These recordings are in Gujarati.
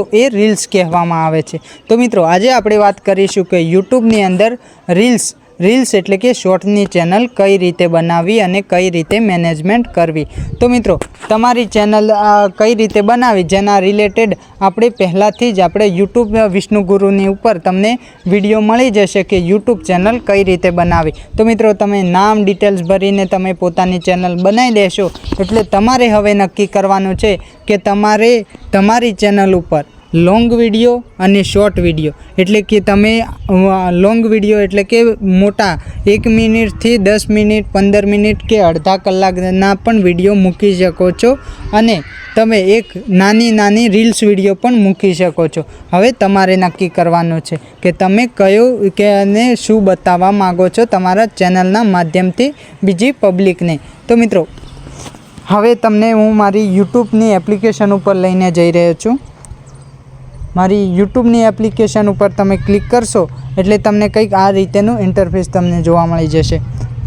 તો એ રીલ્સ કહેવામાં આવે છે। તો મિત્રો આજે આપણે વાત કરીશું કે યુટ્યુબની અંદર રીલ્સ એટલે કે શોર્ટની ચેનલ કઈ રીતે બનાવવી અને કઈ રીતે મેનેજમેન્ટ કરવી। તો મિત્રો તમારી ચેનલ કઈ રીતે બનાવવી જેના રિલેટેડ આપણે પહેલાંથી જ આપણે યુટ્યુબ વિષ્ણુ ગુરુની ઉપર તમને વિડીયો મળી જશે કે યુટ્યુબ ચેનલ કઈ રીતે બનાવવી। તો મિત્રો તમે નામ ડિટેલ્સ ભરીને તમે પોતાની ચેનલ બનાવી દેશો એટલે તમારે હવે નક્કી કરવાનું છે કે તમારે તમારી ચેનલ ઉપર લોંગ વિડીયો અને શોર્ટ વિડીયો એટલે કે તમે લોંગ વિડીયો એટલે કે મોટા 1 મિનિટથી 10 મિનિટ 15 મિનિટ કે અડધા કલાકના પણ વિડીયો મૂકી શકો છો અને તમે એક નાની રીલ્સ વિડીયો પણ મૂકી શકો છો। હવે તમારે નક્કી કરવાનું છે કે તમે કયો કે અને શું બતાવવા માગો છો તમારા ચેનલના માધ્યમથી બીજી પબ્લિકને। તો મિત્રો હવે તમને હું મારી યુટ્યુબની એપ્લિકેશન ઉપર લઈને જઈ રહ્યો છું। મારી યુટ્યુબની એપ્લિકેશન ઉપર તમે ક્લિક કરશો એટલે તમને કંઈક આ રીતેનું ઇન્ટરફેસ તમને જોવા મળી જશે।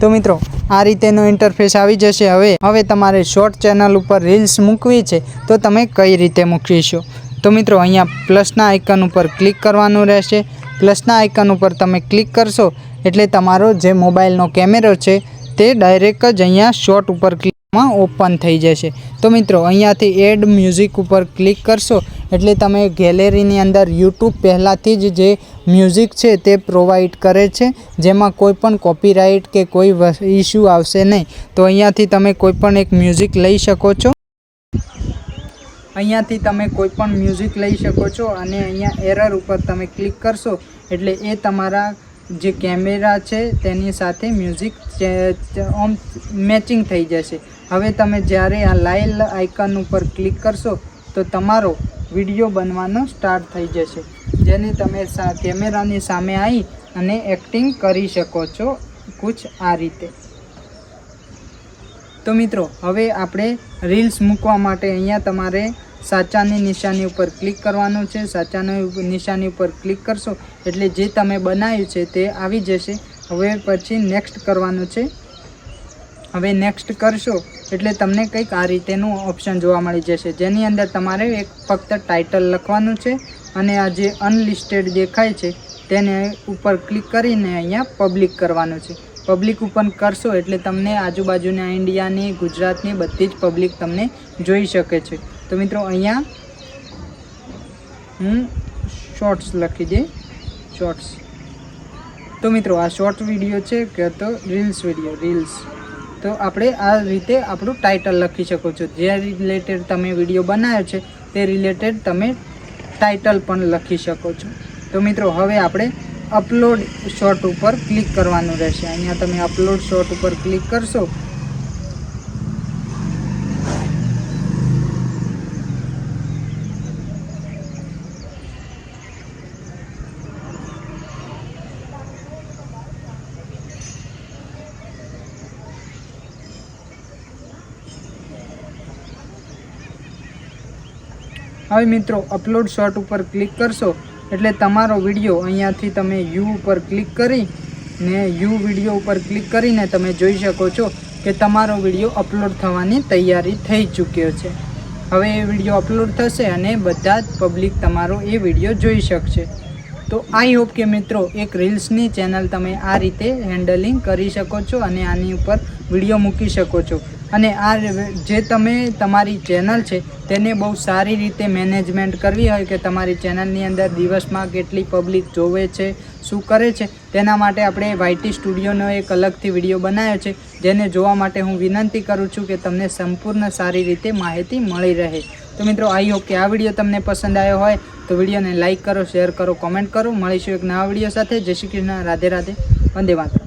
તો મિત્રો આ રીતેનો ઇન્ટરફેસ આવી જશે। હવે તમારે શોર્ટ ચેનલ ઉપર રીલ્સ મૂકવી છે તો તમે કઈ રીતે મૂકીશો। તો મિત્રો અહીંયા પ્લસના આઇકન ઉપર ક્લિક કરવાનું રહેશે। પ્લસના આઇકન ઉપર તમે ક્લિક કરશો એટલે તમારો જે મોબાઈલનો કેમેરો છે તે ડાયરેક્ટ જ અહીંયા શોર્ટ ઉપર ક્લિકમાં ઓપન થઈ જશે। તો મિત્રો અહીંયાથી એડ મ્યુઝિક ઉપર ક્લિક કરશો એટલે તમે ગેલેરીની અંદર યુટ્યુબ પહેલાંથી જ જે મ્યુઝિક છે તે પ્રોવાઈડ કરે છે જેમાં કોઈ પણ કોપીરાઇટ કે કોઈ ઇસ્યુ આવશે નહીં। તો અહીંયાથી તમે કોઈ પણ એક મ્યુઝિક લઈ શકો છો। અહીંયાથી તમે કોઈ પણ મ્યુઝિક લઈ શકો છો અને અહીંયા એરર ઉપર તમે ક્લિક કરશો એટલે એ તમારા જે કેમેરા છે તેની સાથે મ્યુઝિક મેચિંગ થઈ જશે। હવે તમે જ્યારે આ લાઇવ આઇકન ઉપર ક્લિક કરશો તો તમારો વિડીયો બનવાનો સ્ટાર્ટ થઈ જશે જેને તમે કેમેરાની સામે આવી અને એક્ટિંગ કરી શકો છો કુછ આ રીતે। તો મિત્રો હવે આપણે રીલ્સ મૂકવા માટે અહીંયા તમારે સાચાની નિશાની ઉપર ક્લિક કરવાનું છે। સાચાની નિશાની ઉપર ક્લિક કરશો એટલે જે તમે બનાવ્યું છે તે આવી જશે। હવે પછી નેક્સ્ટ કરવાનું છે। હવે નેક્સ્ટ કરશો એટલે તમને કંઈક આ રીતેનું ઓપ્શન જોવા મળી જશે જેની અંદર તમારે એક ફક્ત ટાઇટલ લખવાનું છે અને આ જે અનલિસ્ટેડ દેખાય છે તેને ઉપર ક્લિક કરીને અહીંયા પબ્લિક કરવાનું છે। પબ્લિક ઉપર કરશો એટલે તમને આજુબાજુના ઇન્ડિયાની ગુજરાતની બધી જ પબ્લિક તમને જોઈ શકે છે। તો મિત્રો અહીંયા હું શોર્ટ્સ લખી દે શોર્ટ્સ। તો મિત્રો આ શોર્ટ વિડીયો છે કે તો રીલ્સ વિડીયો રીલ્સ। તો આપણે આ રીતે આપણું ટાઇટલ લખી શકો છો। જે રિલેટેડ તમે વિડીયો બનાવ્યો છે તે રિલેટેડ તમે ટાઇટલ પણ લખી શકો છો। તો મિત્રો હવે આપણે અપલોડ શોર્ટ ઉપર ક્લિક કરવાનું રહેશે। અહીંયા તમે અપલોડ શોર્ટ ઉપર ક્લિક કરશો હવે મિત્રો અપલોડ શોર્ટ ઉપર ક્લિક કરશો એટલે તમારો વિડીયો અહીંયાથી તમે યુ ઉપર ક્લિક કરીને યુ વિડીયો ઉપર ક્લિક કરીને તમે જોઈ શકો છો કે તમારો વિડીયો અપલોડ થવાની તૈયારી થઈ ચૂક્યો છે। હવે એ વિડીયો અપલોડ થશે અને બધા જ પબ્લિક તમારો એ વિડીયો જોઈ શકશે। તો આઈ હોપ કે મિત્રો એક રીલ્સની ચેનલ તમે આ રીતે હેન્ડલિંગ કરી શકો છો અને આની ઉપર વિડીયો મૂકી શકો છો અને આ જે તમે તમારી ચેનલ છે તેને બહુ સારી રીતે મેનેજમેન્ટ કરવી હોય કે તમારી ચેનલની અંદર દિવસમાં કેટલી પબ્લિક જોવે છે શું કરે છે તેના માટે આપણે વાયટી સ્ટુડિયોનો એક અલગથી વિડીયો બનાવ્યો છે જેને જોવા માટે હું વિનંતી કરું છું કે તમને સંપૂર્ણ સારી રીતે માહિતી મળી રહે। તો મિત્રો આઈ હોપ કે આ વિડીયો તમને પસંદ આવ્યો હોય તો વિડીયોને લાઇક કરો, શેર કરો, કોમેન્ટ કરો। મળીશું એક નવા વિડીયો સાથે। જય શ્રી કૃષ્ણ, રાધે રાધે, વંદે માતરમ।